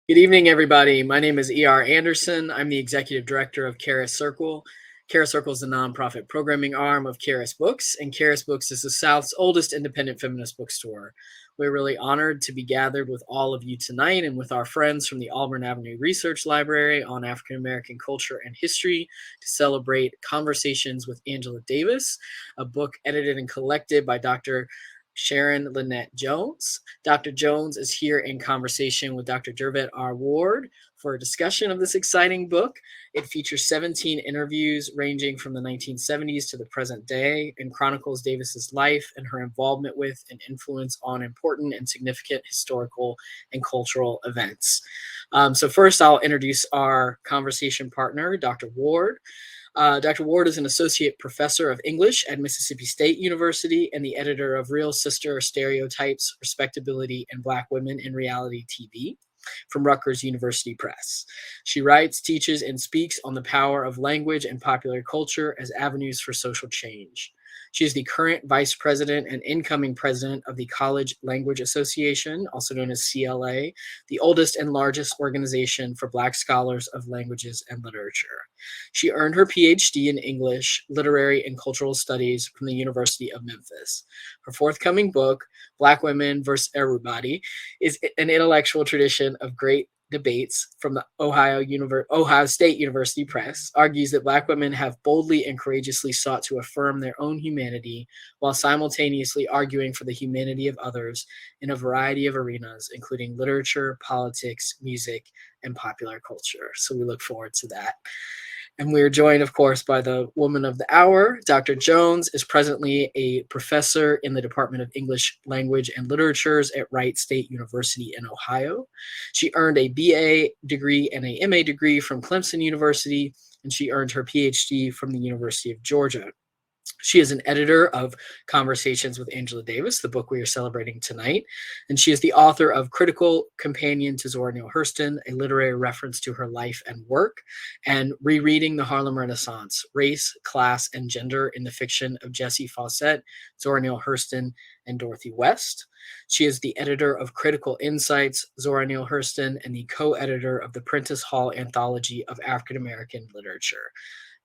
Good evening, everybody. My name is E.R. Anderson. I'm the executive director of Charis Circle. Charis Circle is the nonprofit programming arm of Charis Books, and Charis Books is the South's oldest independent feminist bookstore. We're really honored to be gathered with all of you tonight and with our friends from the Auburn Avenue Research Library on African American culture and history to celebrate Conversations with Angela Davis, a book edited and collected by Dr. Sharon Lynette Jones. Dr. Jones is here in conversation with Dr. Jervette R. Ward for a discussion of this exciting book. It features 17 interviews ranging from the 1970s to the present day and chronicles Davis's life and her involvement with and influence on important and significant historical and cultural events. So first, I'll introduce our conversation partner, Dr. Ward. Dr. Ward is an associate professor of English at Mississippi State University and the editor of Real Sister Stereotypes, Respectability, and Black Women in Reality TV from Rutgers University Press. She writes, teaches, and speaks on the power of language and popular culture as avenues for social change. She is the current vice president and incoming president of the College Language Association, also known as CLA, the oldest and largest organization for Black scholars of languages and literature. She earned her PhD in English, Literary, and Cultural Studies from the University of Memphis. Her forthcoming book, Black Women vs. Everybody, is an intellectual tradition of great debates from the Ohio State University Press, argues that Black women have boldly and courageously sought to affirm their own humanity while simultaneously arguing for the humanity of others in a variety of arenas, including literature, politics, music, and popular culture. So we look forward to that. And we're joined, of course, by the woman of the hour. Dr. Jones is presently a professor in the Department of English Language and Literatures at Wright State University in Ohio. She earned a BA degree and a MA degree from Clemson University, and she earned her PhD from the University of Georgia. She is an editor of Conversations with Angela Davis, the book we are celebrating tonight, and she is the author of Critical Companion to Zora Neale Hurston, a literary reference to her life and work, and Rereading the Harlem Renaissance, Race, Class, and Gender in the Fiction of Jessie Fauset, Zora Neale Hurston, and Dorothy West. She is the editor of Critical Insights, Zora Neale Hurston, and the co-editor of the Prentice Hall Anthology of African American Literature,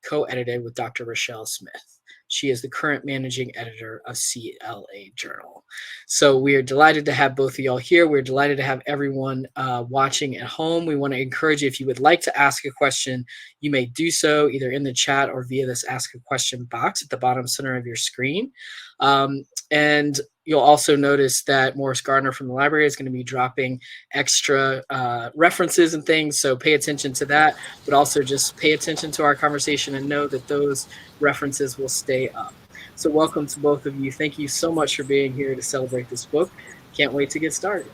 co-edited with Dr. Rochelle Smith. She is the current managing editor of CLA Journal. So we are delighted to have both of y'all here. We're delighted to have everyone watching at home. We want to encourage you, if you would like to ask a question, you may do so either in the chat or via this Ask a Question box at the bottom center of your screen. And you'll also notice that Morris Gardner from the library is going to be dropping extra references and things, so pay attention to that, but also just pay attention to our conversation and know that those references will stay up. So welcome to both of you. Thank you so much for being here to celebrate this book. Can't wait to get started.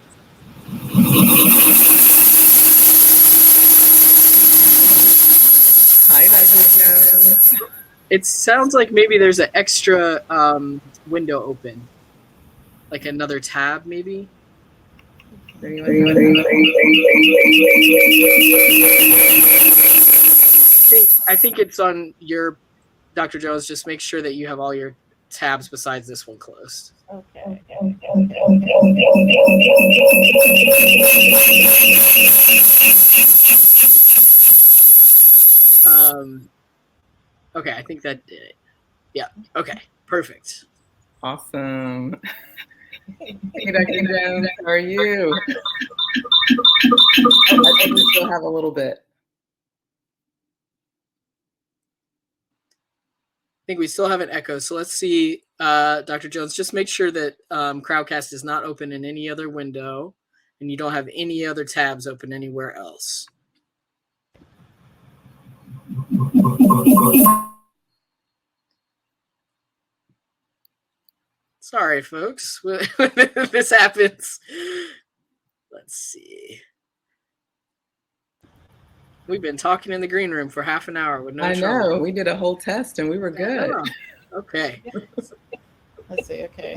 Hi, Dr. Jones. It sounds like maybe there's an extra window open, like another tab, maybe. I think it's on your, Dr. Jones. Just make sure that you have all your tabs besides this one closed. Okay. Okay, I think that did it. Yeah. Okay. Perfect. Awesome. Hey, Dr. Jones, how are you? I think we still have a little bit. I think we still have an echo. So let's see, Dr. Jones, just make sure that Crowdcast is not open in any other window and you don't have any other tabs open anywhere else. Sorry, folks. This happens. Let's see. We've been talking in the green room for half an hour with no trouble. I know. We did a whole test and we were good. Okay. Let's see. Okay.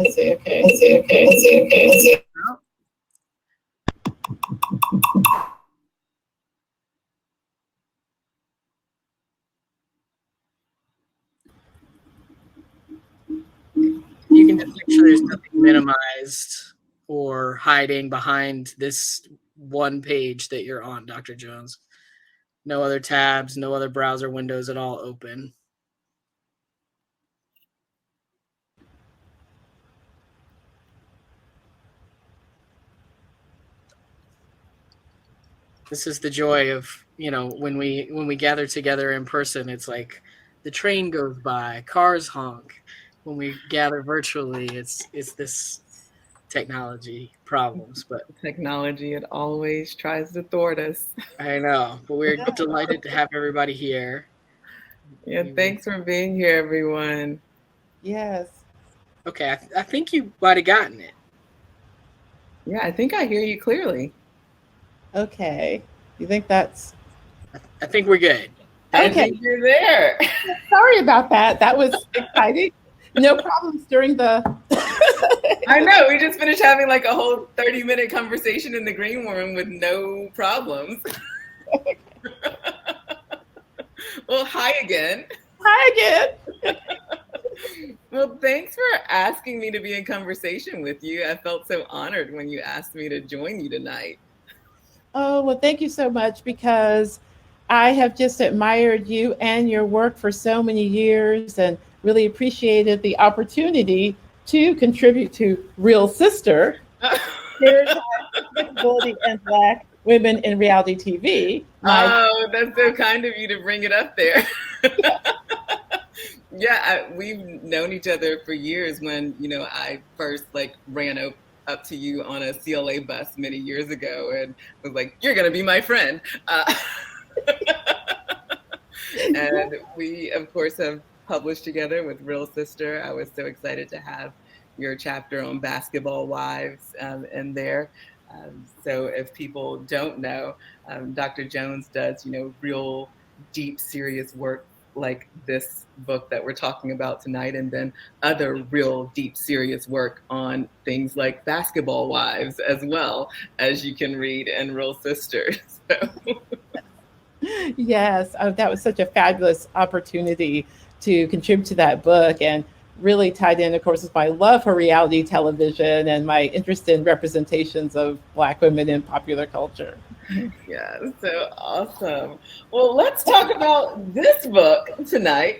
Well, you can just make sure there's nothing minimized or hiding behind this one page that you're on, Dr. Jones. No other tabs, no other browser windows at all open. This is the joy of, when we gather together in person. It's like the train goes by, cars honk. When we gather virtually, it's this technology problems. But Technology, it always tries to thwart us. I know, but we're delighted to have everybody here. Yeah, thanks for being here, everyone. Yes. Okay, I think you might have gotten it. Yeah, I think I hear you clearly. Okay. You think that's... I think we're good. I Okay. think you're there. Sorry about that. That was exciting. No problems during the... I know. We just finished having like a whole 30-minute conversation in the green room with no problems. Well, hi again. Hi again. Well, thanks for asking me to be in conversation with you. I felt so honored when you asked me to join you tonight. Oh, well, thank you so much, because I have just admired you and your work for so many years and really appreciated the opportunity to contribute to Real Sister, Visibility and Black Women in Reality TV. Oh, that's so kind of you to bring it up there. Yeah, we've known each other for years. When I first ran up to you on a CLA bus many years ago and was like, "You're gonna be my friend." And we, of course, have published together with Real Sister. I was so excited to have your chapter on basketball wives in there. So if people don't know, Dr. Jones does, real deep, serious work like this book that we're talking about tonight, and then other real deep, serious work on things like basketball wives, as well, as you can read in Real Sisters. So. Yes, that was such a fabulous opportunity to contribute to that book, and really tied in, of course, with my love for reality television and my interest in representations of Black women in popular culture. Yeah, so awesome. Well, let's talk about this book tonight,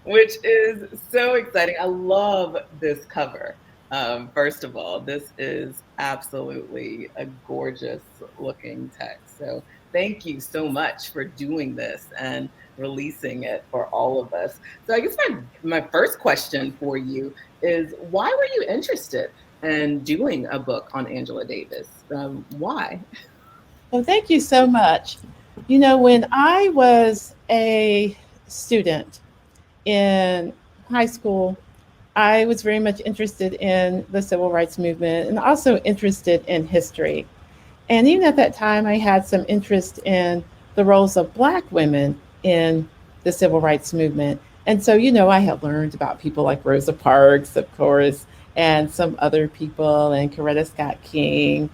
which is so exciting. I love this cover. First of all, this is absolutely a gorgeous looking text. So thank you so much for doing this and releasing it for all of us. So I guess my first question for you is, why were you interested in doing a book on Angela Davis? Why? Well, thank you so much. When I was a student in high school, I was very much interested in the civil rights movement and also interested in history. And even at that time, I had some interest in the roles of Black women in the civil rights movement. And so, I had learned about people like Rosa Parks, of course, and some other people, and Coretta Scott King.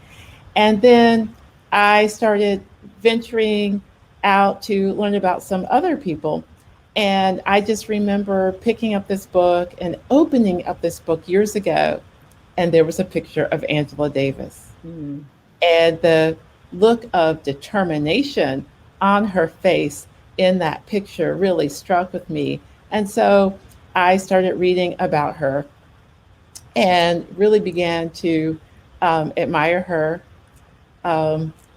And then I started venturing out to learn about some other people. And I just remember picking up this book and opening up this book years ago, and there was a picture of Angela Davis. Mm. And the look of determination on her face in that picture really struck with me. And so I started reading about her and really began to admire her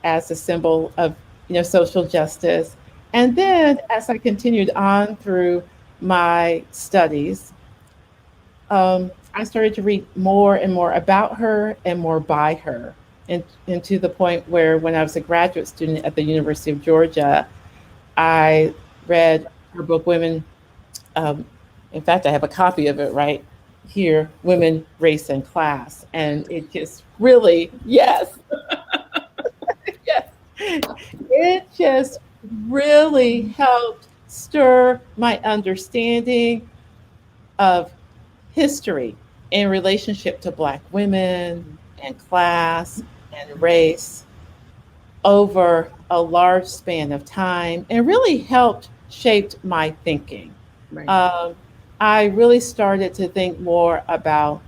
as a symbol of social justice. And then as I continued on through my studies, I started to read more and more about her and more by her, and to the point where when I was a graduate student at the University of Georgia, I read her book, Women. In fact, I have a copy of it right here, Women, Race, and Class. And it just really, yes, yes, it just really helped stir my understanding of history in relationship to Black women and class and race over a large span of time, and really helped shape my thinking. Right. I really started to think more about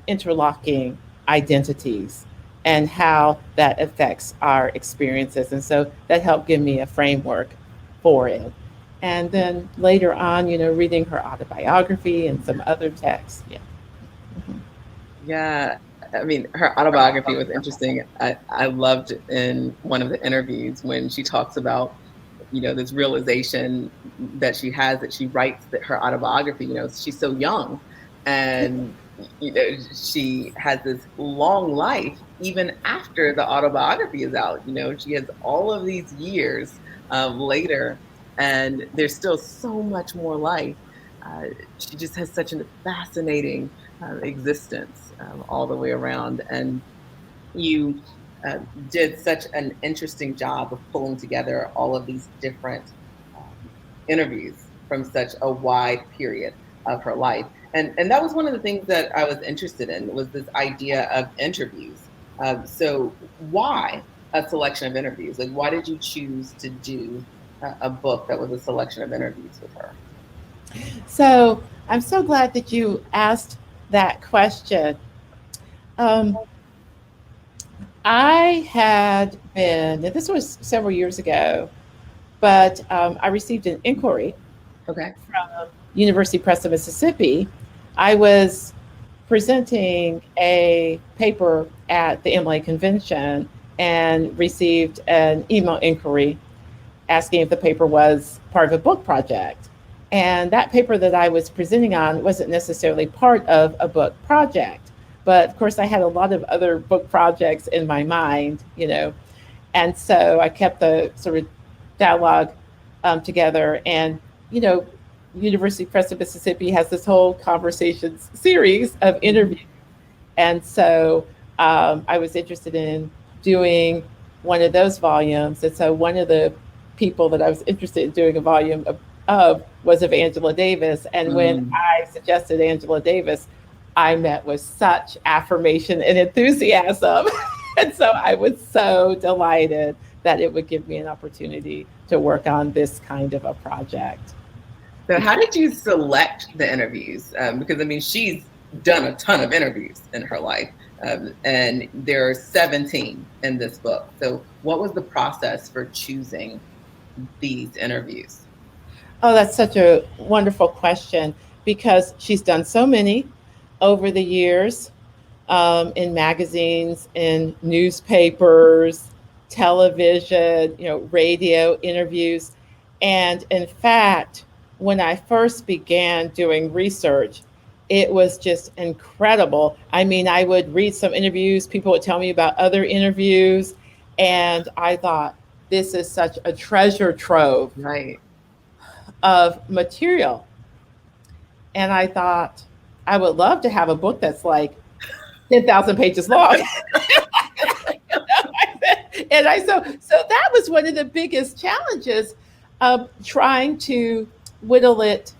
interlocking identities and how that affects our experiences. And so that helped give me a framework for it. And then later on, reading her autobiography and some other texts. Yeah. Mhm. Yeah, I mean, her autobiography was interesting. I loved in one of the interviews when she talks about, this realization that she has that she writes that her autobiography, she's so young and, she has this long life even after the autobiography is out. She has all of these years later and there's still so much more life. She just has such a fascinating existence all the way around. And you did such an interesting job of pulling together all of these different interviews from such a wide period of her life. And that was one of the things that I was interested in, was this idea of interviews. So why a selection of interviews? Like, why did you choose to do a book that was a selection of interviews with her? So I'm so glad that you asked that question. I had been, this was several years ago, but I received an inquiry Okay. from University Press of Mississippi. I was presenting a paper at the MLA convention and received an email inquiry asking if the paper was part of a book project. And that paper that I was presenting on wasn't necessarily part of a book project. But of course, I had a lot of other book projects in my mind, and so I kept the sort of dialogue together. And, University Press of Mississippi has this whole conversations series of interviews. And so I was interested in doing one of those volumes. And so one of the people that I was interested in doing a volume of was of Angela Davis. And when I suggested Angela Davis, I met with such affirmation and enthusiasm. And so I was so delighted that it would give me an opportunity to work on this kind of a project. So how did you select the interviews? Because, I mean, she's done a ton of interviews in her life, and there are 17 in this book. So what was the process for choosing these interviews? Oh, that's such a wonderful question, because she's done so many over the years, in magazines, in newspapers, television, radio interviews. And in fact, when I first began doing research, it was just incredible. I mean, I would read some interviews, people would tell me about other interviews, and I thought, this is such a treasure trove Right. of material. And I thought, I would love to have a book that's like 10,000 pages long. And so that was one of the biggest challenges of trying to whittle it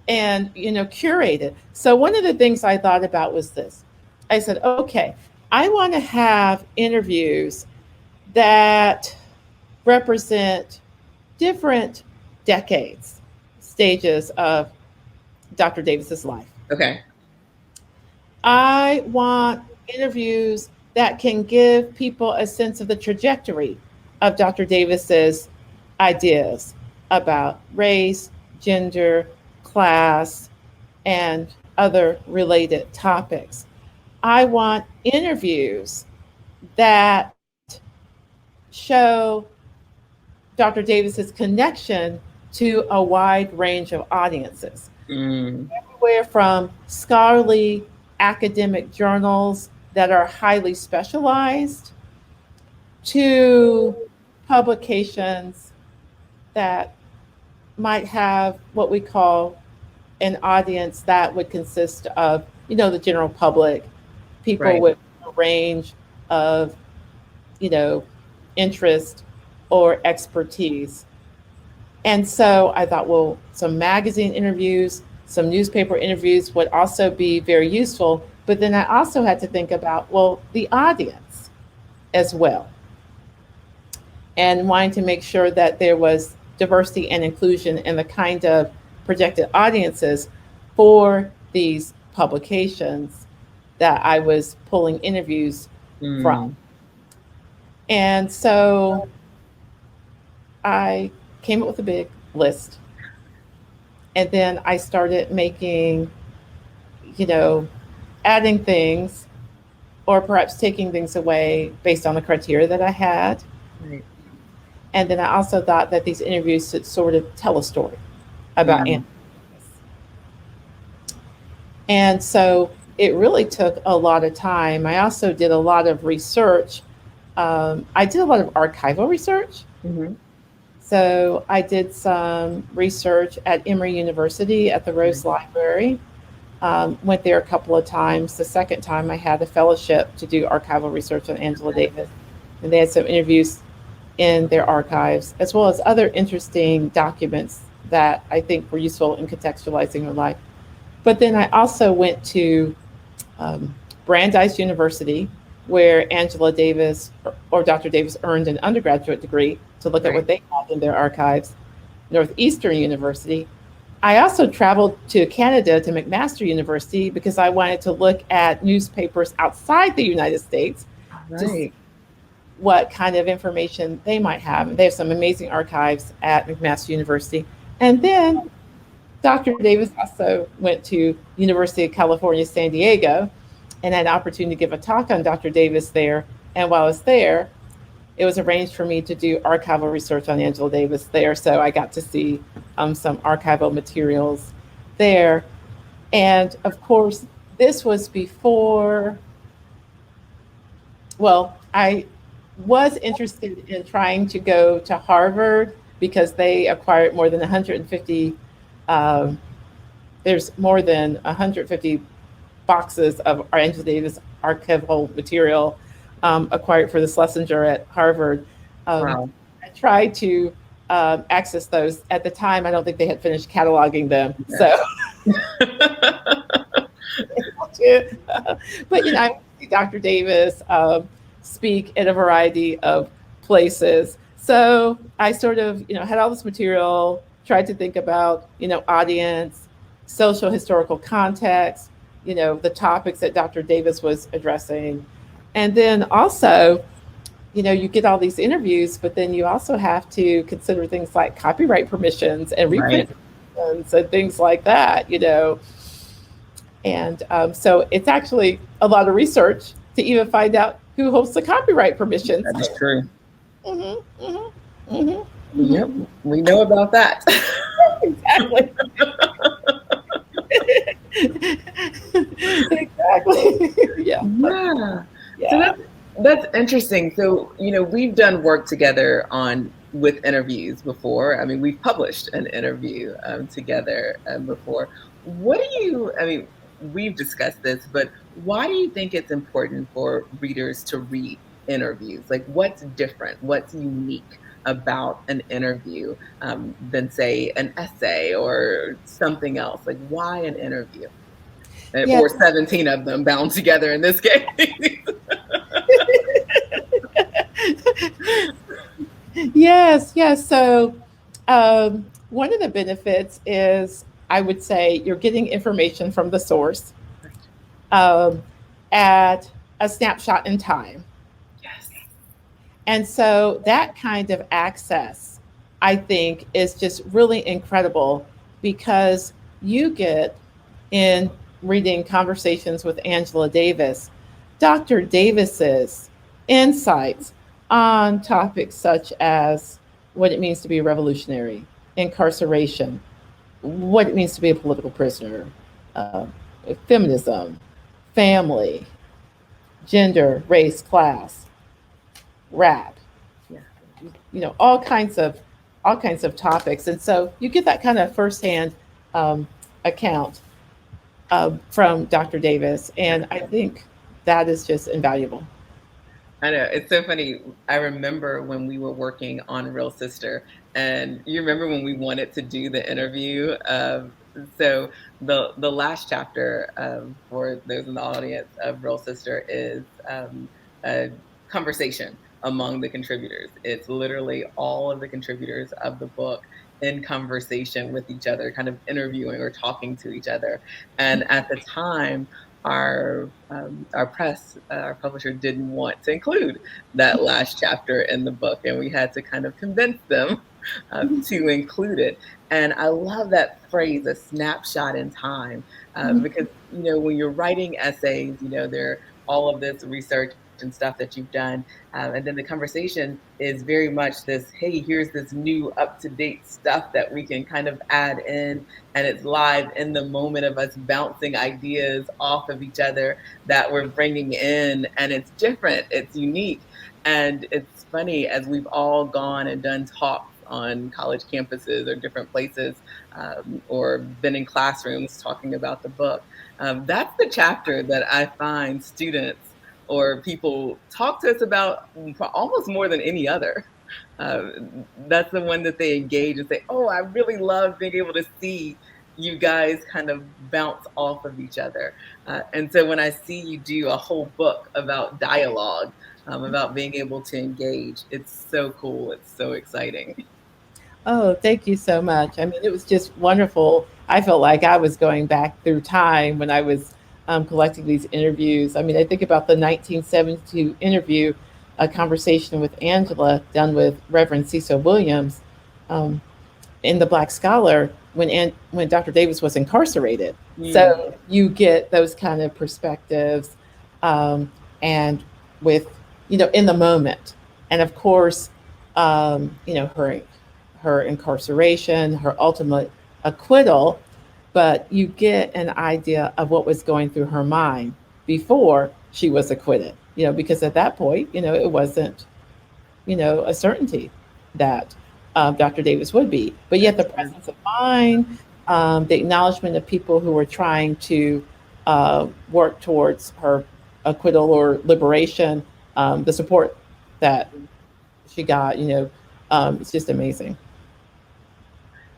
and curate it. So one of the things I thought about was this. I said, okay, I want to have interviews that represent different decades, stages of Dr. Davis's life. Okay. I want interviews that can give people a sense of the trajectory of Dr. Davis's ideas about race, gender, class, and other related topics. I want interviews that show Dr. Davis's connection to a wide range of audiences. Everywhere from scholarly academic journals that are highly specialized to publications that might have what we call an audience that would consist of, the general public, people Right. with a range of, interest or expertise. And so I thought, well, some magazine interviews, some newspaper interviews would also be very useful. But then I also had to think about, well, the audience as well, and wanting to make sure that there was diversity and inclusion in the kind of projected audiences for these publications that I was pulling interviews from. And so I came up with a big list. And then I started making, you know, adding things or perhaps taking things away based on the criteria that I had. Right. And then I also thought that these interviews should sort of tell a story about Mm. And so it really took a lot of time. I also did a lot of research. I did a lot of archival research. Mm-hmm. So I did some research at Emory University at the Rose Library. Went there a couple of times. The second time I had a fellowship to do archival research on Angela Davis. And they had some interviews in their archives, as well as other interesting documents that I think were useful in contextualizing her life. But then I also went to Brandeis University, where Angela Davis or Dr. Davis earned an undergraduate degree to look at what they had in their archives. Northeastern University. I also traveled to Canada to McMaster University because I wanted to look at newspapers outside the United States to see what kind of information they might have. They have some amazing archives at McMaster University. And then Dr. Davis also went to University of California, San Diego, and had an opportunity to give a talk on Dr. Davis there. And while I was there, it was arranged for me to do archival research on Angela Davis there. So I got to see some archival materials there. And of course, this was before, well, I was interested in trying to go to Harvard because they acquired more than 150, there's more than 150 boxes of Angela Davis archival material acquired for the Schlesinger at Harvard. Wow. I tried to access those. At the time, I don't think they had finished cataloging them. So, but I see Dr. Davis speak in a variety of places. So I sort of, had all this material, tried to think about, audience, social historical context, the topics that Dr. Davis was addressing. And then also, you get all these interviews, but then you also have to consider things like copyright permissions and reprint permissions and things like that, And so it's actually a lot of research to even find out who holds the copyright permissions. That's true. Mm-hmm, mm-hmm, mm-hmm, mm-hmm. Yep, we know about that. Exactly. Exactly. Yeah. So that's interesting. So, we've done work together with interviews before. I mean, we've published an interview together before. We've discussed this, but why do you think it's important for readers to read interviews? Like, what's different? What's unique about an interview than, say, an essay or something else? Like, why an interview? Or 17 of them bound together in this case. Yes. So one of the benefits is, I would say, you're getting information from the source at a snapshot in time. Yes. And so that kind of access, I think, is just really incredible because you get, in reading Conversations with Angela Davis, Dr. Davis's insights on topics such as what it means to be a revolutionary, incarceration, what it means to be a political prisoner, feminism, family, gender, race, class, rap, all kinds of topics. And so you get that kind of firsthand account from Dr. Davis. And I think that is just invaluable. I know, it's so funny. I remember when we were working on Real Sister, and you remember when we wanted to do the interview. So the last chapter for those in the audience of Real Sister is a conversation among the contributors. It's literally all of the contributors of the book in conversation with each other, kind of interviewing or talking to each other. And at the time, our press, our publisher didn't want to include that last chapter in the book, and we had to kind of convince them to include it. And I love that phrase, a snapshot in time, because when you're writing essays, there are all of this research and stuff that you've done, and then the conversation is very much this, hey, here's this new up-to-date stuff that we can kind of add in, and it's live in the moment of us bouncing ideas off of each other that we're bringing in, and it's different, it's unique. And it's funny, as we've all gone and done talks on college campuses or different places, or been in classrooms talking about the book, that's the chapter that I find students or people talk to us about almost more than any other. That's the one that they engage and say, oh, I really love being able to see you guys kind of bounce off of each other. And so when I see you do a whole book about dialogue, about being able to engage, it's so cool. It's so exciting. Oh, thank you so much. I mean, it was just wonderful. I felt like I was going back through time when I was collecting these interviews. I mean, I think about the 1972 interview, a conversation with Angela done with Reverend Cecil Williams um, in The Black Scholar when Dr. Davis was incarcerated. So you get those kind of perspectives, and with, in the moment. And of course, her incarceration, her ultimate acquittal, but you get an idea of what was going through her mind before she was acquitted, because at that point, it wasn't, a certainty that Dr. Davis would be. But yet the presence of mind, the acknowledgement of people who were trying to work towards her acquittal or liberation, the support that she got, it's just amazing.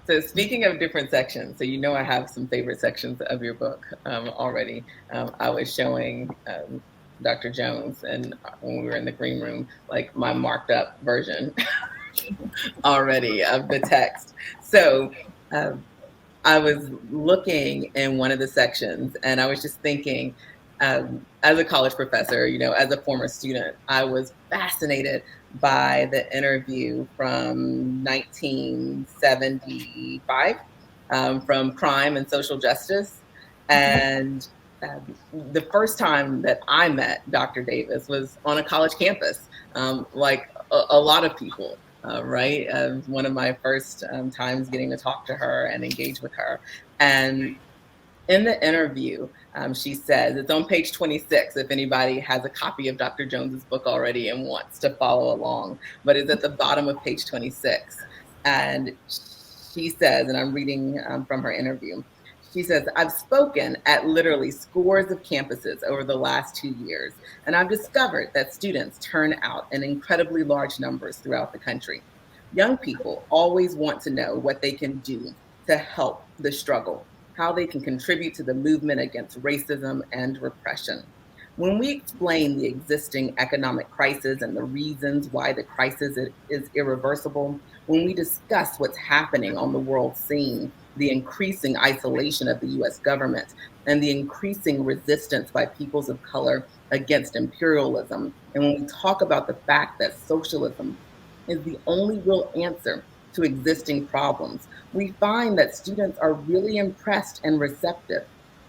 So speaking of different sections, so I have some favorite sections of your book already. I was showing Dr. Jones, and when we were in the green room, like my marked up version already of the text. So I was looking in one of the sections, and I was just thinking, as a college professor, as a former student, I was fascinated by the interview from 1975 from Crime and Social Justice. And the first time that I met Dr. Davis was on a college campus, like a lot of people. Right? One of my first times getting to talk to her and engage with her. And in the interview, she says, it's on page 26 if anybody has a copy of Dr. Jones's book already and wants to follow along, but it's at the bottom of page 26. And she says, and I'm reading from her interview, she says, I've spoken at literally scores of campuses over the last 2 years, and I've discovered that students turn out in incredibly large numbers throughout the country. Young people always want to know what they can do to help the struggle, how they can contribute to the movement against racism and repression. When we explain the existing economic crisis and the reasons why the crisis is irreversible, when we discuss what's happening on the world scene, the increasing isolation of the US government, and the increasing resistance by peoples of color against imperialism, and when we talk about the fact that socialism is the only real answer to existing problems, we find that students are really impressed and receptive.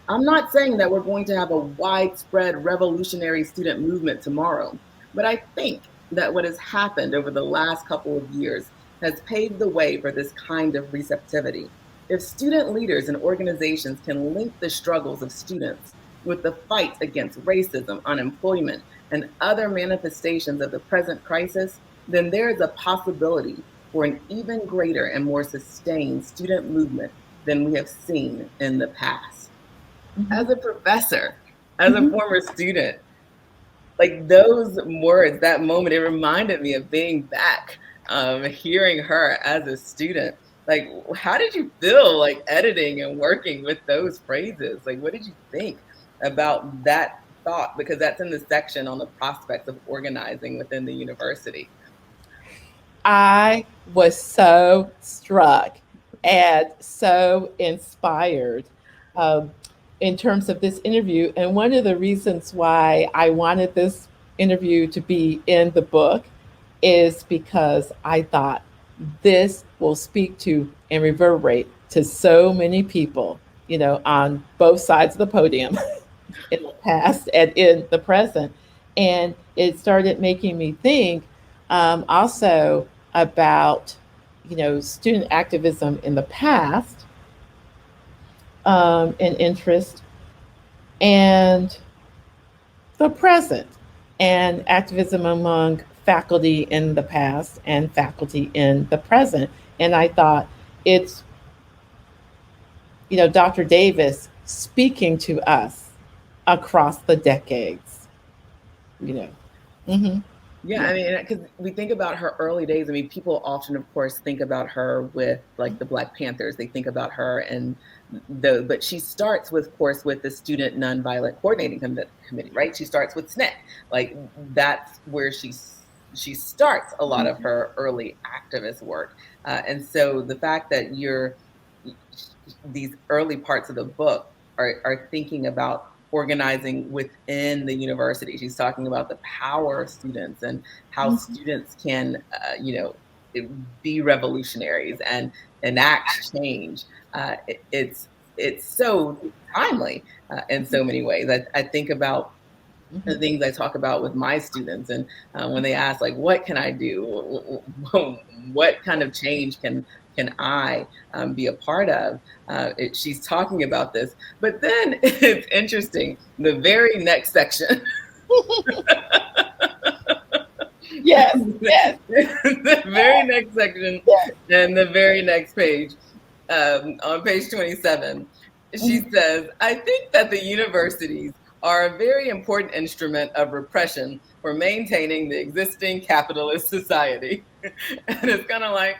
I'm not saying that we're going to have a widespread revolutionary student movement tomorrow, but I think that what has happened over the last couple of years has paved the way for this kind of receptivity. If student leaders and organizations can link the struggles of students with the fight against racism, unemployment, and other manifestations of the present crisis, then there is a possibility for an even greater and more sustained student movement than we have seen in the past. As a professor, as a former student, like those words, that moment, it reminded me of being back, hearing her as a student. Like, how did you feel like editing and working with those phrases? Like, what did you think about that thought? Because that's in the section on the prospects of organizing within the university. I was so struck and so inspired. in terms of this interview. And one of the reasons why I wanted this interview to be in the book is because I thought this will speak to and reverberate to so many people, on both sides of the podium in the past and in the present. And it started making me think also about, student activism in the past and interest, and the present, and activism among faculty in the past and faculty in the present. And I thought it's, Dr. Davis speaking to us across the decades, Mm-hmm. Yeah, I mean, because we think about her early days. I mean, people often, of course, think about her with like the Black Panthers. They think about her but she starts with, of course, with the Student Nonviolent Coordinating Committee, right? She starts with SNCC. Like that's where she starts a lot of her early activist work. And so the fact that these early parts of the book are thinking about organizing within the university. She's talking about the power of students and how students can, be revolutionaries and enact change. It's so timely in so many ways. I think about the things I talk about with my students, and when they ask, like, what can I do? What kind of change can I be a part of? She's talking about this, but then it's interesting. The very next section. Yes. The very next section, and the very next page, on page 27, she says, "I think that the universities are a very important instrument of repression for maintaining the existing capitalist society." And it's kind of like,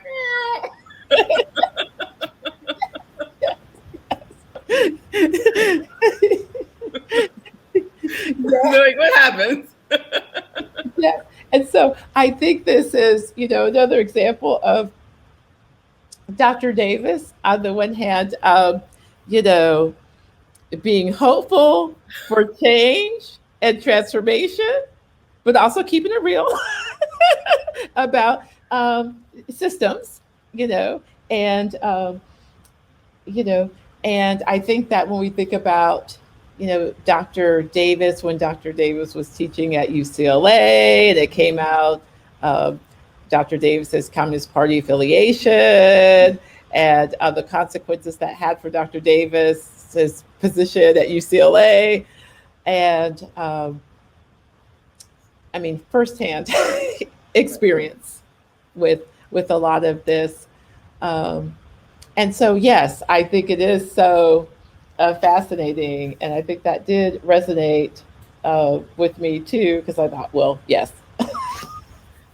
like, what happens? Yeah. And so I think this is, another example of Dr. Davis, on the one hand, being hopeful for change and transformation, but also keeping it real about systems, and and I think that when we think about, Dr. Davis, when Dr. Davis was teaching at UCLA, and it came out Dr. Davis's Communist Party affiliation and the consequences that had for Dr. Davis's position at UCLA, and I mean, firsthand experience with a lot of this. And so, yes, I think it is so fascinating. And I think that did resonate with me too, because I thought, well, yes.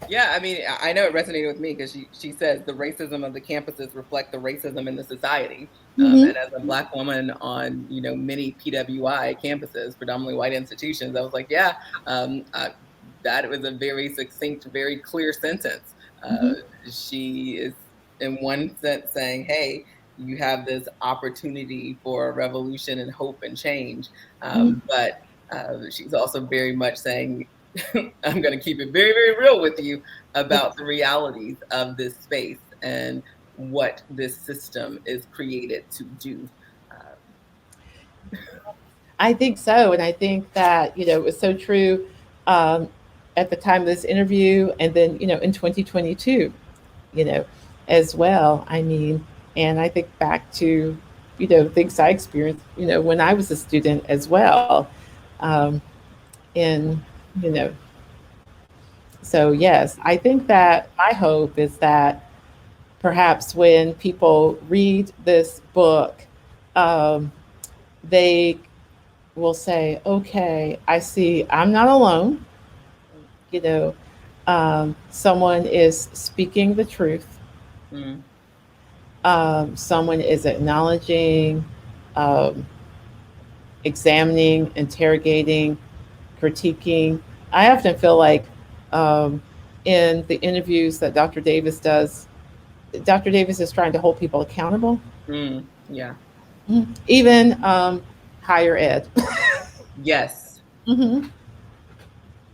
Yeah, I mean, I know it resonated with me because she says the racism of the campuses reflect the racism in the society. And as a Black woman on, many PWI campuses, predominantly white institutions, I was like, yeah, that was a very succinct, very clear sentence. She is, in one sense, saying, hey, you have this opportunity for revolution and hope and change. But she's also very much saying, I'm going to keep it very, very real with you about the realities of this space and what this system is created to do. I think so. And I think that, it was so true at the time of this interview, and then, in 2022, as well. I mean, and I think back to, things I experienced, when I was a student as well. So yes, I think that my hope is that perhaps when people read this book, they will say, okay, I see I'm not alone. Someone is speaking the truth. Someone is acknowledging, examining, interrogating, critiquing. I often feel like in the interviews that Dr. Davis does, Dr. Davis is trying to hold people accountable. Yeah. Even higher ed. Yes. Mm-hmm.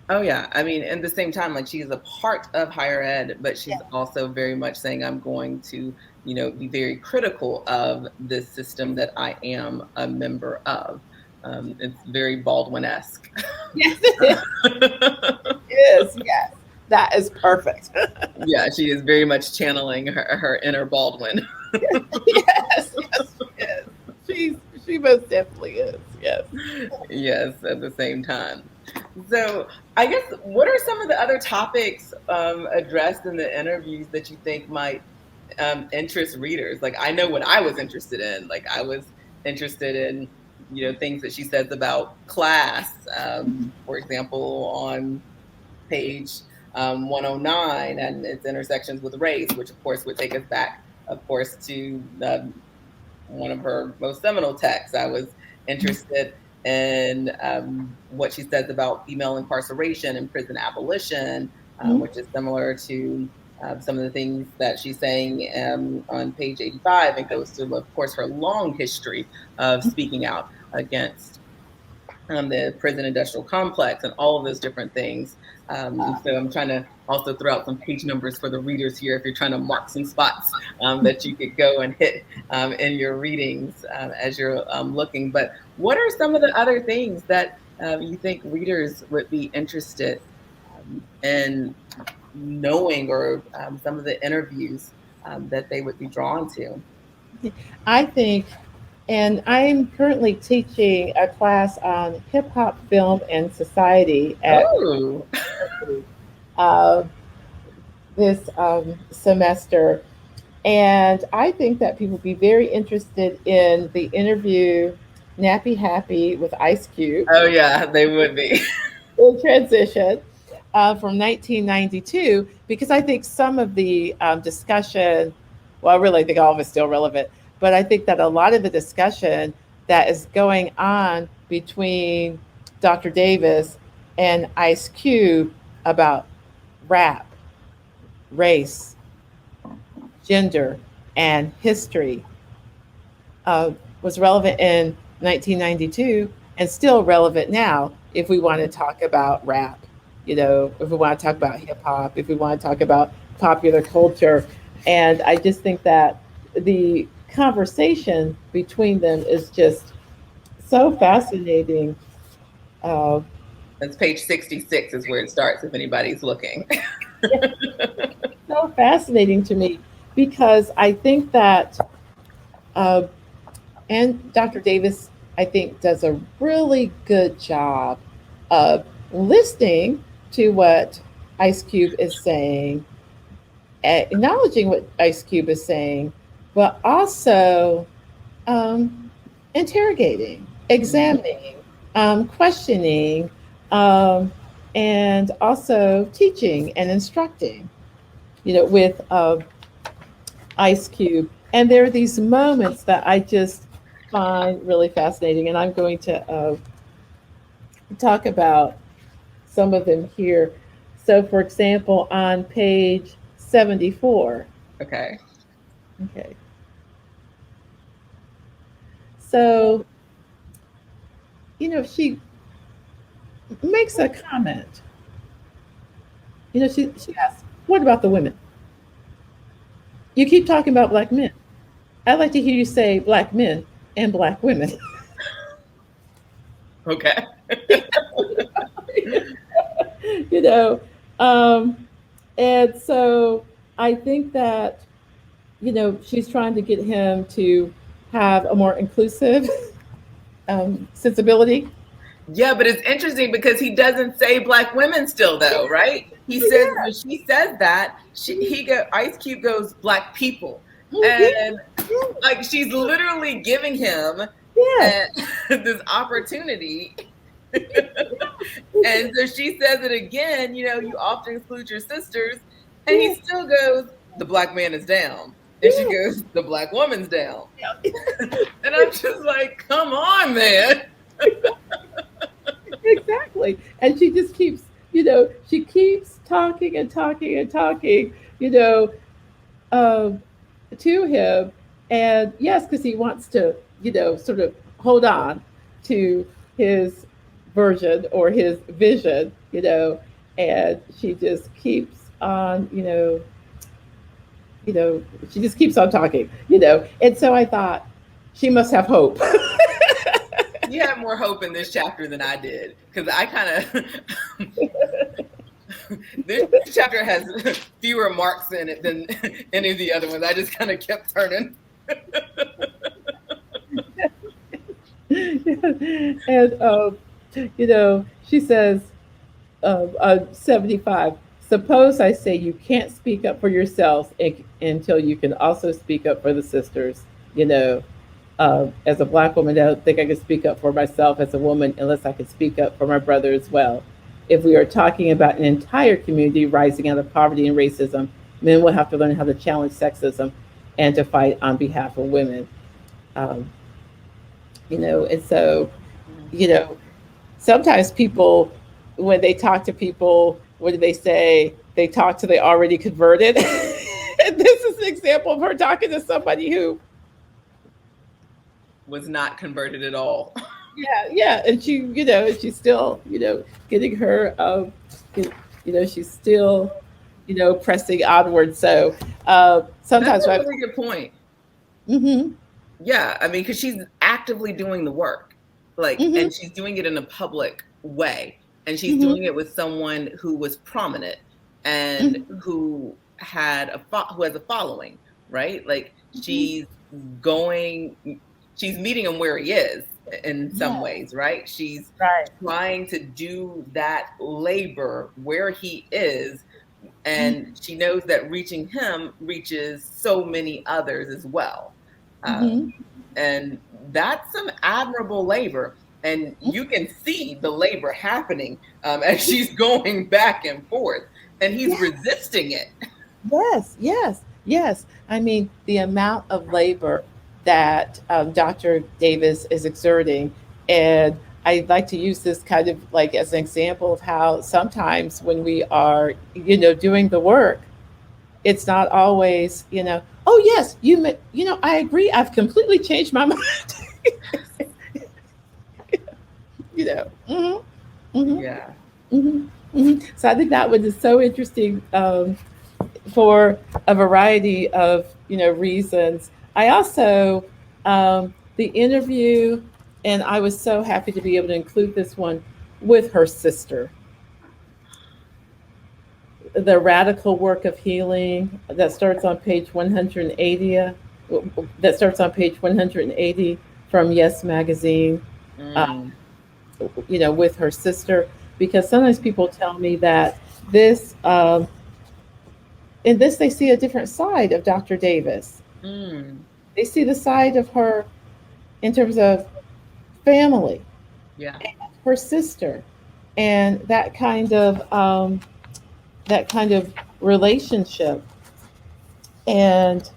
Oh yeah. I mean, at the same time, like she's a part of higher ed, but she's also very much saying, I'm going to, be very critical of this system that I am a member of. It's very Baldwin-esque. Yes, it is. Yes, that is perfect. Yeah, she is very much channeling her inner Baldwin. Yes, she is. She most definitely is. Yes. Yes, at the same time. So I guess, what are some of the other topics addressed in the interviews that you think might interest readers? Like, I know what I was interested in. Like, I was interested in, things that she says about class. For example, on page 109 and its intersections with race, which of course would take us back, of course, to one of her most seminal texts. I was interested in what she says about female incarceration and prison abolition, which is similar to some of the things that she's saying on page 85, and goes to, of course, her long history of speaking out against the prison industrial complex and all of those different things. So I'm trying to also throw out some page numbers for the readers here if you're trying to mark some spots that you could go and hit in your readings as you're looking. But what are some of the other things that you think readers would be interested in knowing, or some of the interviews that they would be drawn to? I think, and I'm currently teaching a class on hip hop, film, and society at uh, this semester. And I think that people would be very interested in the interview Nappy Happy with Ice Cube. Oh, yeah, they would be. In transition from 1992, because I think some of the discussion, well, I really think all of it's still relevant, but I think that a lot of the discussion that is going on between Dr. Davis and Ice Cube about rap, race, gender, and history was relevant in 1992 and still relevant now if we want to talk about rap, if we want to talk about hip hop, if we want to talk about popular culture. And I just think that the conversation between them is just so fascinating. That's page 66 is where it starts, if anybody's looking. So fascinating to me, because I think that, and Dr. Davis, I think, does a really good job of listening to what Ice Cube is saying, acknowledging what Ice Cube is saying, but also interrogating, examining, questioning, and also teaching and instructing, with Ice Cube. And there are these moments that I just find really fascinating, and I'm going to talk about some of them here. So, for example, on page 74. Okay. So, she makes a comment. She asks, what about the women? You keep talking about Black men. I'd like to hear you say Black men and Black women. Okay. And so I think that, she's trying to get him to have a more inclusive sensibility. Yeah, but it's interesting because he doesn't say Black women still, though, right? He says, when she says that, Ice Cube goes Black people. And like, she's literally giving him this opportunity. And so she says it again, you often exclude your sisters. And he still goes, the Black man is down. And she goes, the Black woman's down. And I'm just like, come on, man. Exactly. And she just keeps, she keeps talking and talking and talking, to him. And yes, because he wants to, sort of hold on. to his version or his vision, and she just keeps on, she just keeps on talking, And so I thought, she must have hope. You had more hope in this chapter than I did, because I kind of this chapter has fewer marks in it than any of the other ones. I just kind of kept turning. And she says, 75. Suppose I say you can't speak up for yourselves until you can also speak up for the sisters. As a Black woman, I don't think I can speak up for myself as a woman unless I can speak up for my brother as well. If we are talking about an entire community rising out of poverty and racism, men will have to learn how to challenge sexism and to fight on behalf of women. And so, sometimes people, when they talk to people, what do they say? They talk to the already converted. And this is an example of her talking to somebody who was not converted at all. Yeah. And she, she's still, getting her, she's still, pressing onward. So sometimes that's a really good point. Mm-hmm. Yeah, I mean, because she's actively doing the work, and she's doing it in a public way, and she's doing it with someone who was prominent and who has a following, right? She's meeting him where he is in some ways, right? She's trying to do that labor where he is, and she knows that reaching him reaches so many others as well. And that's some admirable labor, and you can see the labor happening as she's going back and forth, and he's resisting it. Yes. I mean, the amount of labor that Dr. Davis is exerting, and I like to use this kind of as an example of how sometimes when we are, doing the work, it's not always, oh yes, I agree. I've completely changed my mind. Yeah. So I think that one is so interesting for a variety of, reasons. I also, the interview, and I was so happy to be able to include this one with her sister. The radical work of healing that starts on page 180. That starts on page 180 from Yes Magazine. With her sister, because sometimes people tell me that this, in this they see a different side of Dr. Davis. They see the side of her in terms of family, and her sister, and that kind of relationship. And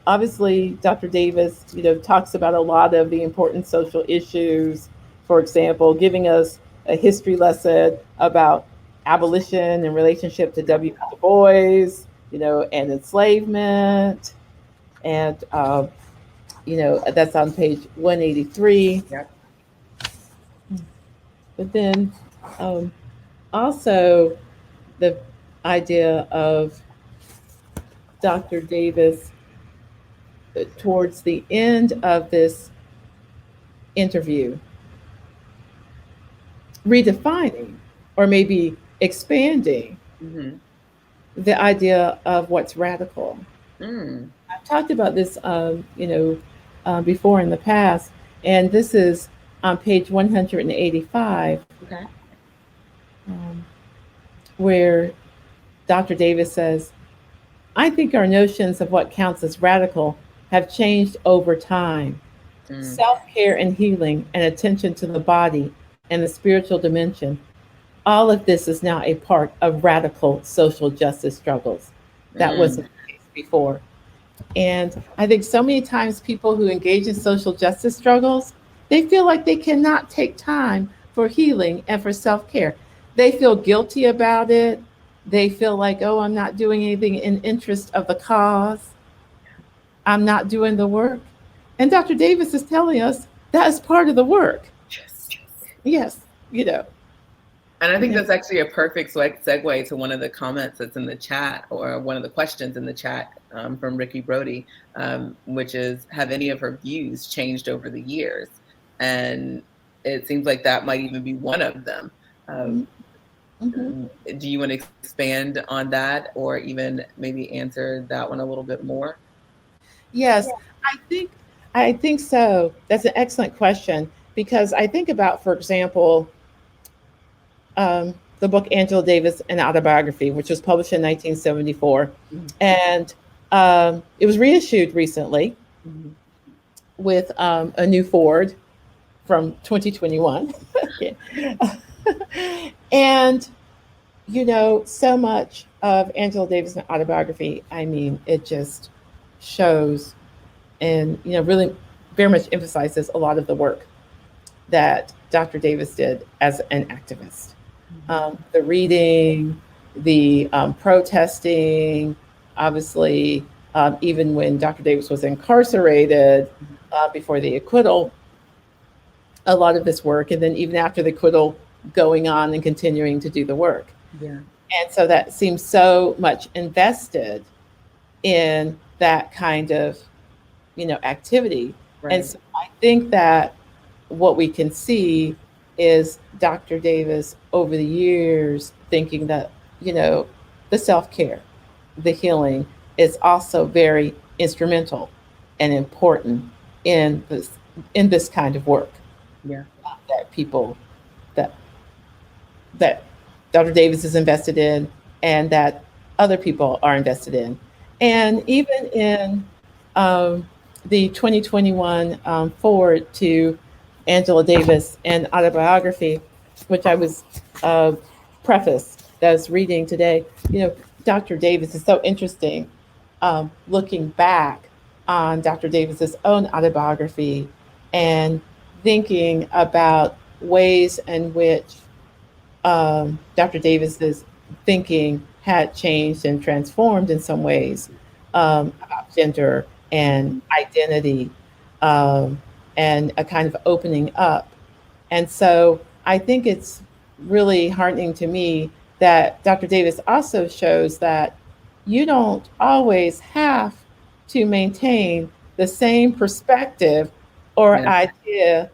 obviously Dr. Davis talks about a lot of the important social issues, for example, giving us a history lesson about abolition in relationship to W. Du Bois, and enslavement, and that's on page 183. But then also the idea of Dr. Davis towards the end of this interview, redefining or maybe expanding the idea of what's radical. I've talked about this, before in the past, and this is on page 185, where Dr. Davis says, I think our notions of what counts as radical have changed over time. Self-care and healing and attention to the body and the spiritual dimension, all of this is now a part of radical social justice struggles. That wasn't the case before. And I think so many times people who engage in social justice struggles, they feel like they cannot take time for healing and for self-care. They feel guilty about it. They feel like, oh, I'm not doing anything in interest of the cause. I'm not doing the work. And Dr. Davis is telling us, that's part of the work. Yes. Yes, you know. And I think that's actually a perfect segue to one of the comments that's in the chat, or one of the questions in the chat from Ricky Brody, which is, have any of her views changed over the years? And it seems like that might even be one of them. Mm-hmm. Do you want to expand on that, or even maybe answer that one a little bit more? Yes, I think so. That's an excellent question, because I think about, for example, the book Angela Davis, an autobiography, which was published in 1974, and it was reissued recently with a new forward from 2021. And you know, so much of Angela Davis' autobiography, I mean, it just shows and, you know, really very much emphasizes a lot of the work that Dr. Davis did as an activist. The reading, the protesting, obviously, even when Dr. Davis was incarcerated before the acquittal, a lot of this work, and then even after the acquittal, going on and continuing to do the work. Yeah. And so that seems so much invested in that kind of, you know, activity. Right. And so I think that what we can see is Dr. Davis over the years thinking that, you know, the self-care, the healing is also very instrumental and important in this kind of work. Yeah. That people that Dr. Davis is invested in, and that other people are invested in. And even in the 2021 forward to Angela Davis and autobiography, which I was preface that I was reading today, you know, Dr. Davis is so interesting looking back on Dr. Davis's own autobiography and thinking about ways in which Dr. Davis's thinking had changed and transformed in some ways about gender and identity, and a kind of opening up. And so I think it's really heartening to me that Dr. Davis also shows that you don't always have to maintain the same perspective or idea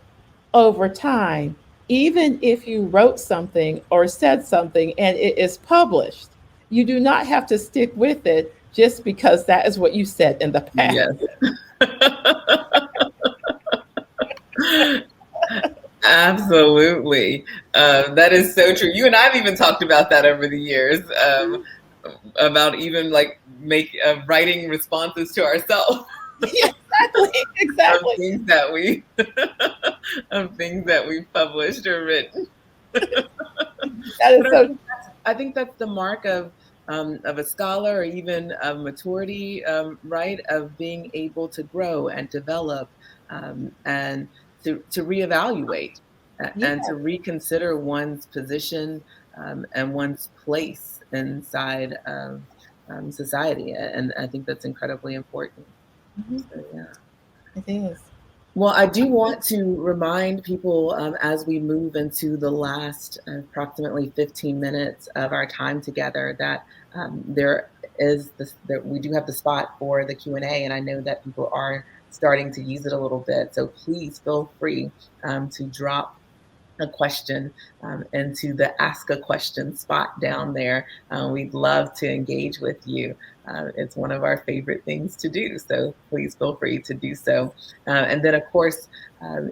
over time. Even if you wrote something or said something and it is published, you do not have to stick with it just because that is what you said in the past. Yes. Absolutely. That is so true. You and I have even talked about that over the years, about even like writing responses to ourselves. Exactly. Of things that we've published or written. That is so. I think that's the mark of a scholar, or even of maturity, right? Of being able to grow and develop, and to reevaluate and to reconsider one's position and one's place inside of society. And I think that's incredibly important. So, yeah. It is. Well, I do want to remind people as we move into the last approximately 15 minutes of our time together that that we do have the spot for the Q&A, and I know that people are starting to use it a little bit. So please feel free to drop a question into the Ask a Question spot down there. We'd love to engage with you. It's one of our favorite things to do, so please feel free to do so. And then, of course,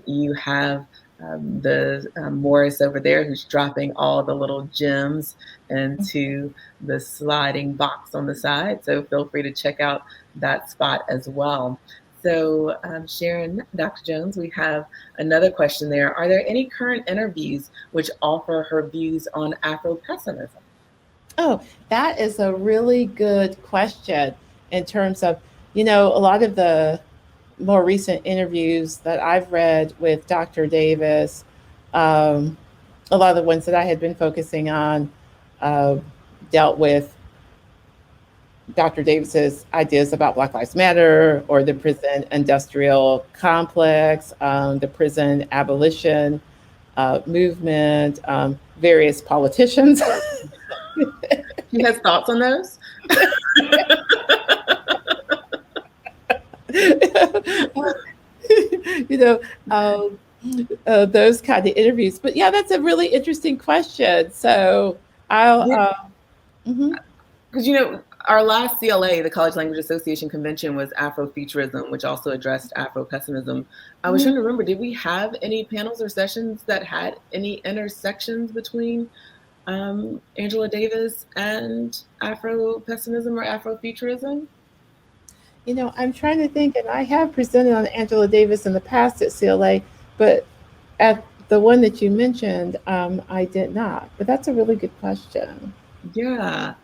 you have the Morris over there, who's dropping all the little gems into the sliding box on the side. So feel free to check out that spot as well. So Sharon, Dr. Jones, we have another question there. Are there any current interviews which offer her views on Afro-pessimism? Oh, that is a really good question in terms of, you know, a lot of the more recent interviews that I've read with Dr. Davis, a lot of the ones that I had been focusing on dealt with Dr. Davis's ideas about Black Lives Matter or the prison industrial complex, the prison abolition movement, various politicians. He has thoughts on those? You know, those kind of interviews. But yeah, that's a really interesting question. So I'll. Because, you know, our last CLA, the College Language Association convention, was Afrofuturism, which also addressed Afro-pessimism. I was trying to remember, did we have any panels or sessions that had any intersections between Angela Davis and Afro-pessimism or Afrofuturism? You know, I'm trying to think, and I have presented on Angela Davis in the past at CLA, but at the one that you mentioned, I did not. But that's a really good question. Yeah.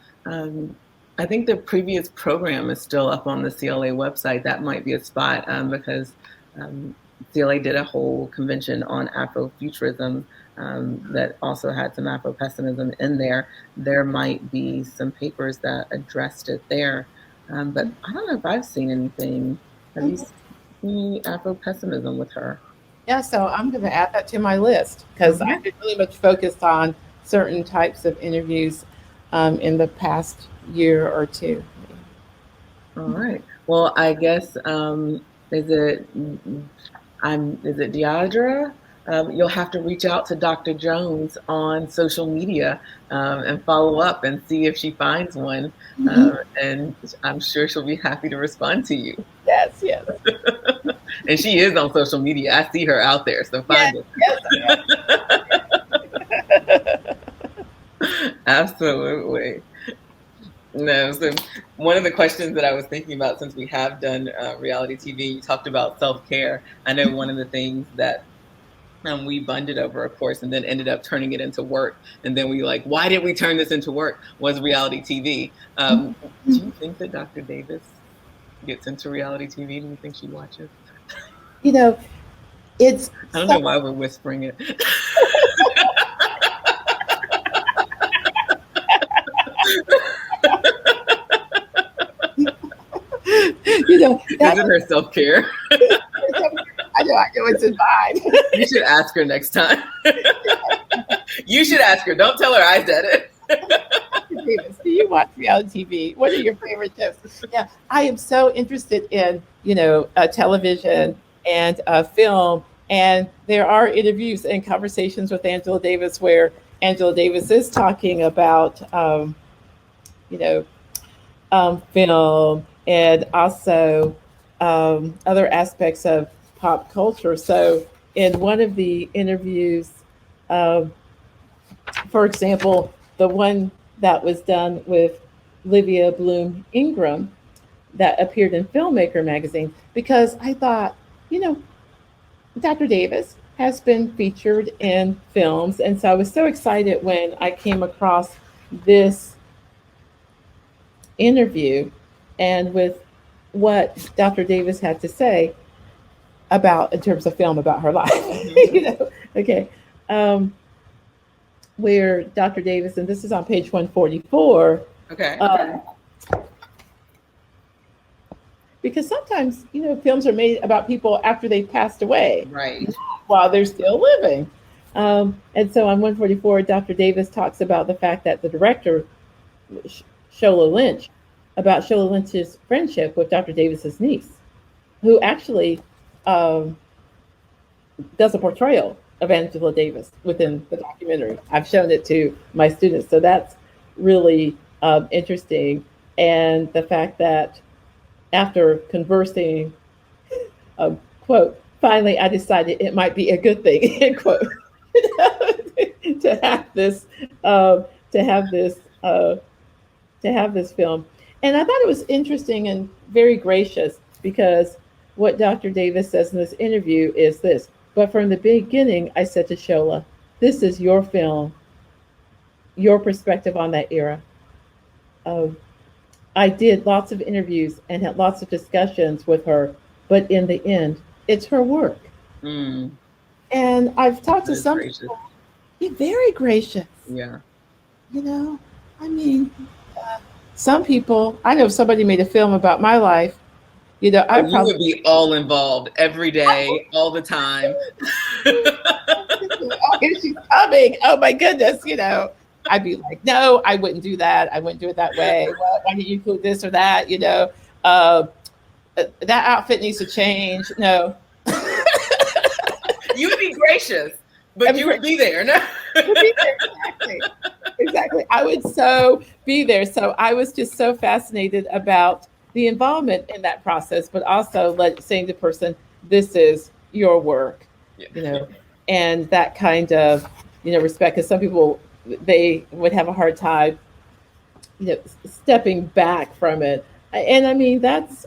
I think the previous program is still up on the CLA website. That might be a spot because CLA did a whole convention on Afrofuturism that also had some Afro-pessimism in there. There might be some papers that addressed it there. But I don't know if I've seen anything. Have you seen Afro-pessimism with her? Yeah, so I'm going to add that to my list because I've been really much focused on certain types of interviews in the past year or two. All right. Well, I guess is it Deidre? You'll have to reach out to Dr. Jones on social media and follow up and see if she finds one. And I'm sure she'll be happy to respond to you. Yes, yes. And she is on social media. I see her out there, so find her. Yes. Absolutely. No, so one of the questions that I was thinking about, since we have done reality TV, you talked about self-care. I know one of the things that we bonded over, of course, and then ended up turning it into work. And then we like, why did we turn this into work? Was reality TV. Do you think that Dr. Davis gets into reality TV? Do you think she watches? You know, it's... I don't know why we're whispering it. You know, is it her self-care? I know it's in mine. You should ask her next time. You should ask her. Don't tell her I said it. Davis, do you watch reality TV? What are your favorite shows? Yeah, I am so interested in, you know, television and film. And there are interviews and conversations with Angela Davis where Angela Davis is talking about, you know, film and also other aspects of pop culture. So in one of the interviews, for example, the one that was done with Livia Bloom Ingram that appeared in Filmmaker magazine, because I thought, you know, Dr. Davis has been featured in films. And so I was so excited when I came across this interview and with what Dr. Davis had to say about, in terms of film, about her life. You know, okay. Where Dr. Davis, and this is on page 144. Okay. Because sometimes, you know, films are made about people after they've passed away, right, while they're still living. And so on 144, Dr. Davis talks about the fact that the director, Shola Lynch, about Shola Lynch's friendship with Dr. Davis's niece, who actually does a portrayal of Angela Davis within the documentary. I've shown it to my students, so that's really interesting. And the fact that after conversing, quote, finally I decided it might be a good thing, end quote, to have this film. And I thought it was interesting and very gracious, because what Dr. Davis says in this interview is this: but from the beginning, I said to Shola, this is your film, your perspective on that era. I did lots of interviews and had lots of discussions with her, but in the end, it's her work. And I've talked to some people, very gracious. Yeah. You know, I mean, some people, I know if somebody made a film about my life, I Oh, you probably would be all involved every day, all the time. oh, here she's coming. Oh my goodness, I'd be like, no, I wouldn't do that. I wouldn't do it that way. Well, why didn't you include this or that? Uh, that outfit needs to change. No. You would be gracious, but you would be there. No? Would be there. Exactly. Exactly. I would so be there. So I was just so fascinated about the involvement in that process, but also saying to the person, this is your work, Yeah. and that kind of, respect. Because some people, they would have a hard time, stepping back from it. And I mean, that's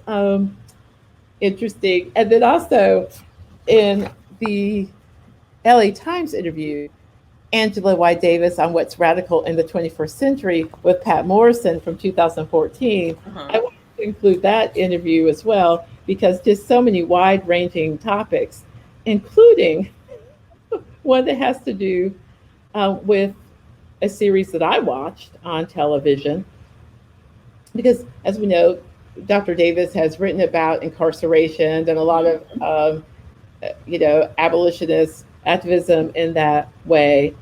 interesting. And then also in the LA Times interview, Angela Y. Davis on What's Radical in the 21st Century with Pat Morrison from 2014. I want to include that interview as well, because just so many wide-ranging topics, including one that has to do with a series that I watched on television. Because as we know, Dr. Davis has written about incarceration and a lot of, abolitionist activism in that way.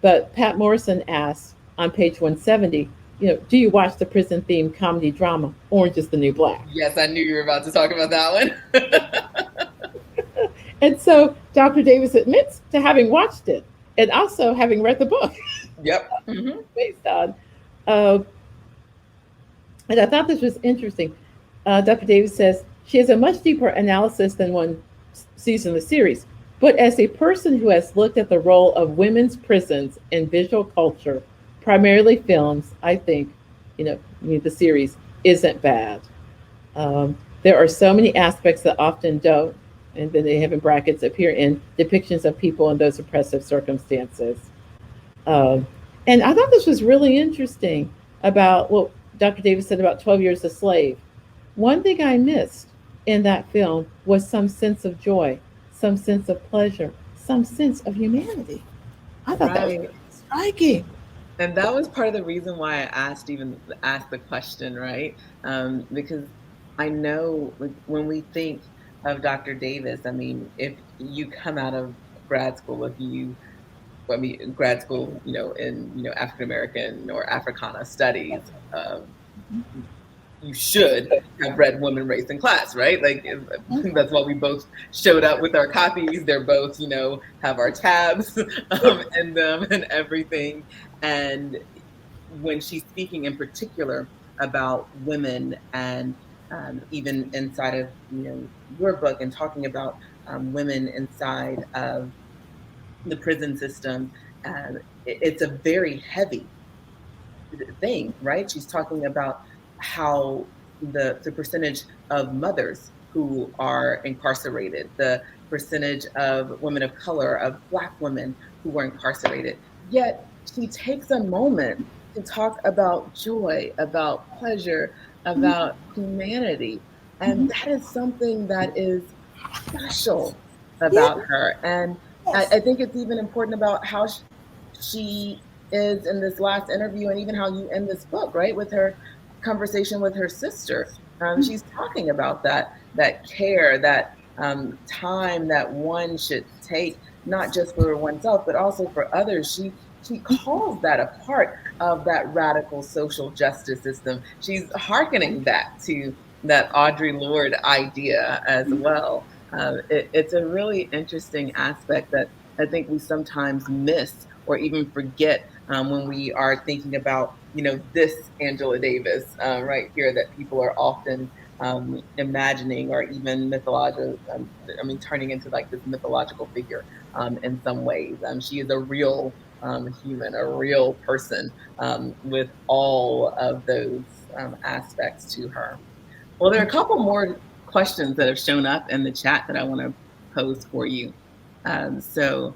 But Pat Morrison asks on page 170, do you watch the prison-themed comedy drama Orange is the New Black? Yes, I knew you were about to talk about that one. And so Dr. Davis admits to having watched it and also having read the book. Yep. Based on. And I thought this was interesting. Dr. Davis says, she has a much deeper analysis than one sees in the series. But as a person who has looked at the role of women's prisons in visual culture, primarily films, I think, the series isn't bad. There are so many aspects that often don't, and then they have in brackets, appear in depictions of people in those oppressive circumstances. And I thought this was really interesting about what Dr. Davis said about 12 Years a Slave. One thing I missed in that film was some sense of joy, some sense of pleasure, some sense of humanity. I thought that was really striking. And that was part of the reason why I asked the question, right? Because I know when we think of Dr. Davis, I mean, if you come out of grad school, grad school, in, African American or Africana studies, you should have read Women, Race, and Class, right? Like, that's why we both showed up with our copies. They're both, have our tabs in them and everything. And when she's speaking in particular about women and even inside of, your book and talking about women inside of the prison system, it's a very heavy thing, right? She's talking about how the percentage of mothers who are incarcerated, the percentage of women of color, of Black women who were incarcerated. Yet she takes a moment to talk about joy, about pleasure, about humanity. And that is something that is special about her. And I think it's even important about how she is in this last interview, and even how you end this book, right? With her conversation with her sister. She's talking about that care, that time that one should take, not just for oneself, but also for others. She calls that a part of that radical social justice system. She's hearkening back to that Audre Lorde idea as well. It's a really interesting aspect that I think we sometimes miss or even forget when we are thinking about, this Angela Davis right here that people are often imagining or even mythological, turning into like this mythological figure in some ways. She is a real human, a real person with all of those aspects to her. Well, there are a couple more questions that have shown up in the chat that I want to pose for you. Tara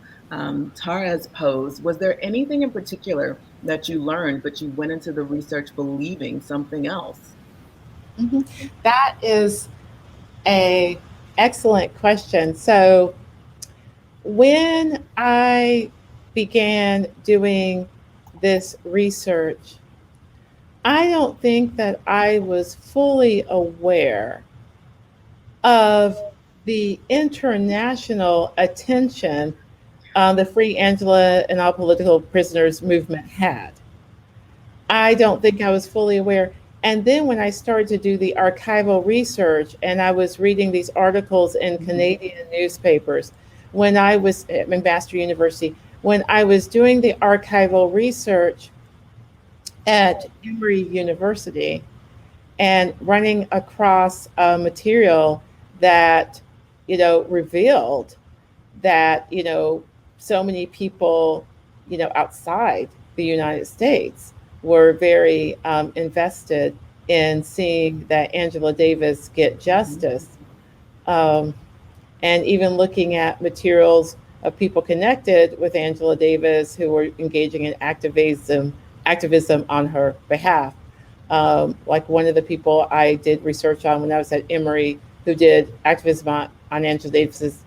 has posed, was there anything in particular that you learned, but you went into the research believing something else? Mm-hmm. That is an excellent question. So when I began doing this research, I don't think that I was fully aware of the international attention the Free Angela and All Political Prisoners movement had. I don't think I was fully aware. And then when I started to do the archival research and I was reading these articles in Canadian newspapers, when I was at McMaster University, when I was doing the archival research at Emory University and running across material that, revealed that, so many people, outside the United States were very invested in seeing that Angela Davis get justice. And even looking at materials of people connected with Angela Davis who were engaging in activism on her behalf. Like one of the people I did research on when I was at Emory who did activism on Angela Davis's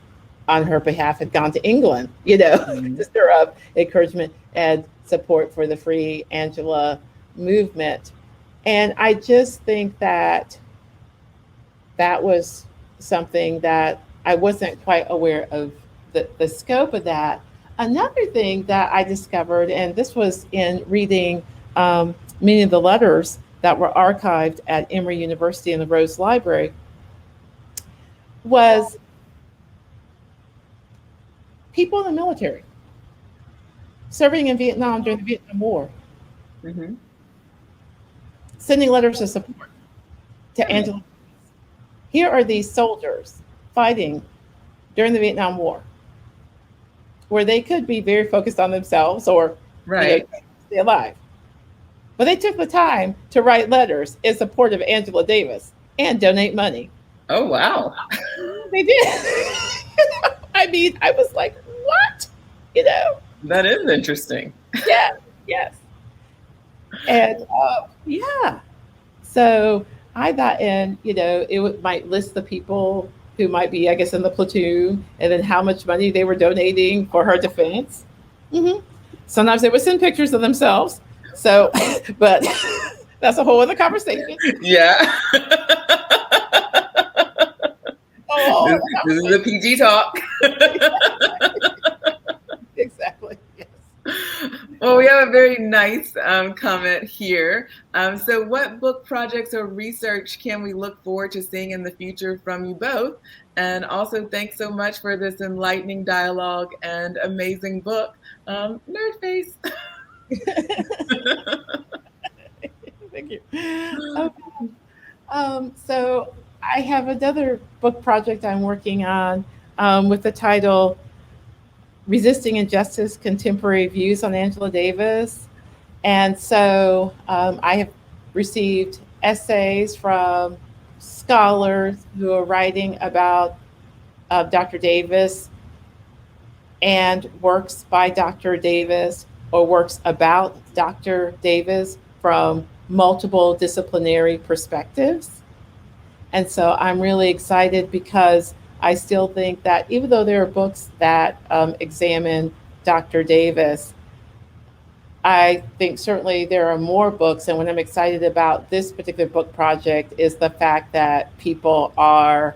on her behalf had gone to England, to stir up encouragement and support for the Free Angela movement. And I just think that that was something that I wasn't quite aware of the scope of that. Another thing that I discovered, and this was in reading many of the letters that were archived at Emory University in the Rose Library, was people in the military serving in Vietnam during the Vietnam War, sending letters of support to Angela. Here are these soldiers fighting during the Vietnam War, where they could be very focused on themselves or stay alive. But they took the time to write letters in support of Angela Davis and donate money. Oh, wow. They did. I mean, I was like, what? That is interesting. Yeah, yes. And yeah. So I thought, it might list the people who might be, I guess, in the platoon, and then how much money they were donating for her defense. Sometimes they would send pictures of themselves. So, but that's a whole other conversation. Yeah. This is a PG talk. Exactly. Yes. Well, we have a very nice comment here. So what book projects or research can we look forward to seeing in the future from you both? And also, thanks so much for this enlightening dialogue and amazing book. Nerd face. Thank you. Okay. So I have another book project I'm working on with the title Resisting Injustice, Contemporary Views on Angela Davis. And so I have received essays from scholars who are writing about Dr. Davis and works by Dr. Davis or works about Dr. Davis from multiple disciplinary perspectives. And so I'm really excited because I still think that even though there are books that examine Dr. Davis, I think certainly there are more books. And what I'm excited about this particular book project is the fact that people are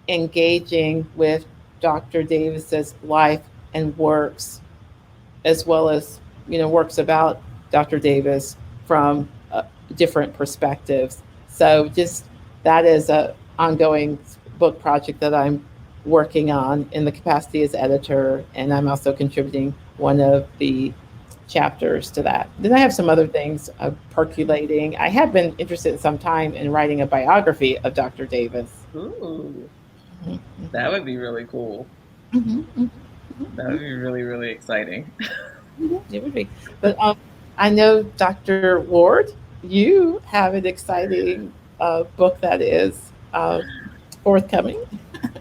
engaging with Dr. Davis's life and works, as well as, works about Dr. Davis from different perspectives. So just that is an ongoing book project that I'm working on in the capacity as editor, and I'm also contributing one of the chapters to that. Then I have some other things percolating. I have been interested in some time in writing a biography of Dr. Davis. Ooh, that would be really cool. That would be really, really exciting. It would be. But I know, Dr. Ward, you have an exciting book that is forthcoming.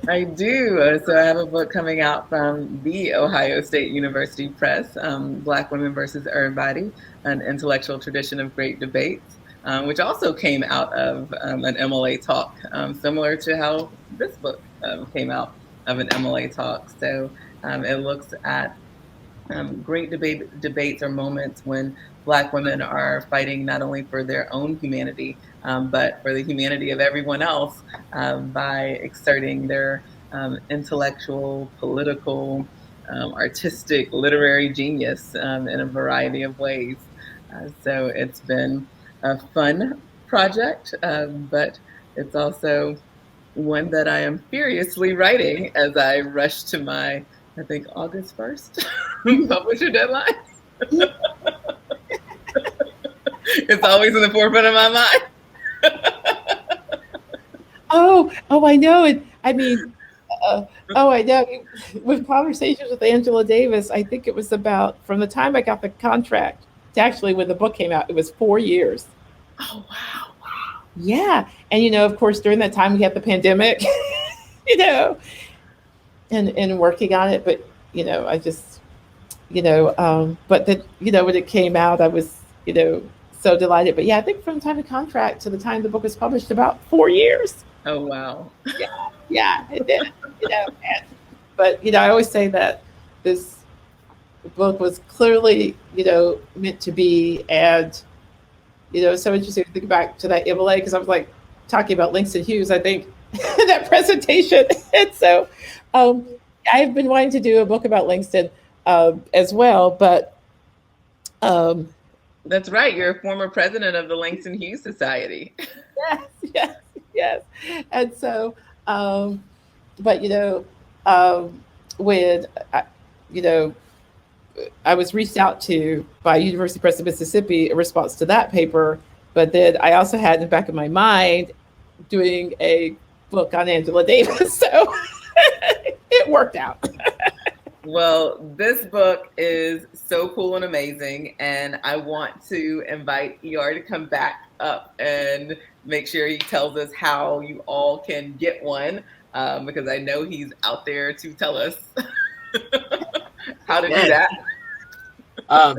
I do. So I have a book coming out from the Ohio State University Press, Black Women versus Everybody, an intellectual tradition of great debates, which also came out of an MLA talk, similar to how this book came out of an MLA talk. So it looks at great debates or moments when Black women are fighting not only for their own humanity, but for the humanity of everyone else by exerting their intellectual, political, artistic, literary genius in a variety of ways. So it's been a fun project, but it's also one that I am furiously writing as I rush to my, I think, August 1st publisher deadline. It's always in the forefront of my mind. Oh, I know it. I mean, I know. With conversations with Angela Davis, I think it was about from the time I got the contract to actually when the book came out, it was 4 years. Oh, wow. Yeah. And, of course, during that time, we had the pandemic, and working on it. But, I just, but then, when it came out, I was, so delighted. But yeah, I think from the time of contract to the time the book was published, about 4 years. Oh, wow. Yeah, it did. But I always say that this book was clearly, meant to be, and so interesting to think back to that MLA because I was like talking about Langston Hughes, I think, in that presentation. And so I've been wanting to do a book about Langston as well, but that's right. You're a former president of the Langston Hughes Society. Yes. And so, but when I was reached out to by University Press of Mississippi in response to that paper, but then I also had in the back of my mind doing a book on Angela Davis, so it worked out. Well, this book is so cool and amazing, and I want to invite ER to come back up and make sure he tells us how you all can get one, because I know he's out there to tell us how to do that.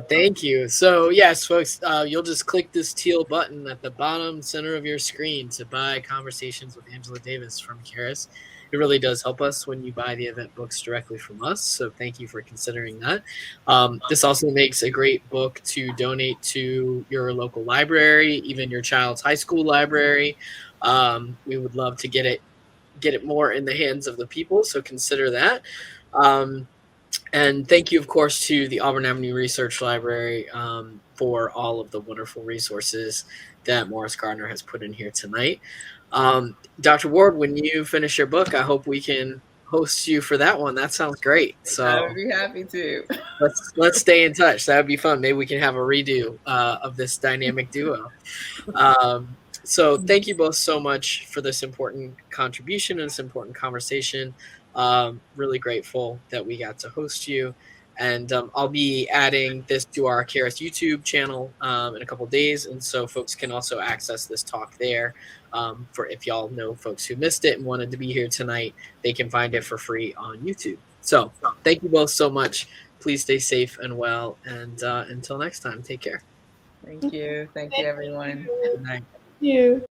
Thank you. So yes, folks, you'll just click this teal button at the bottom center of your screen to buy Conversations with Angela Davis from Charis. It really does help us when you buy the event books directly from us. So thank you for considering that. This also makes a great book to donate to your local library, even your child's high school library. We would love to get it more in the hands of the people. So consider that. And thank you, of course, to the Auburn Avenue Research Library for all of the wonderful resources that Morris Gardner has put in here tonight. Dr. Ward, when you finish your book, I hope we can host you for that one. That sounds great. So I would be happy to. Let's stay in touch. That would be fun. Maybe we can have a redo of this dynamic duo. So thank you both so much for this important contribution and this important conversation. Really grateful that we got to host you. And I'll be adding this to our Charis YouTube channel in a couple of days. And so folks can also access this talk there. For if y'all know folks who missed it and wanted to be here tonight, they can find it for free on YouTube. So thank you both so much. Please stay safe and well. And until next time, take care. Thank you. Thank you, everyone. Good night. Thank you.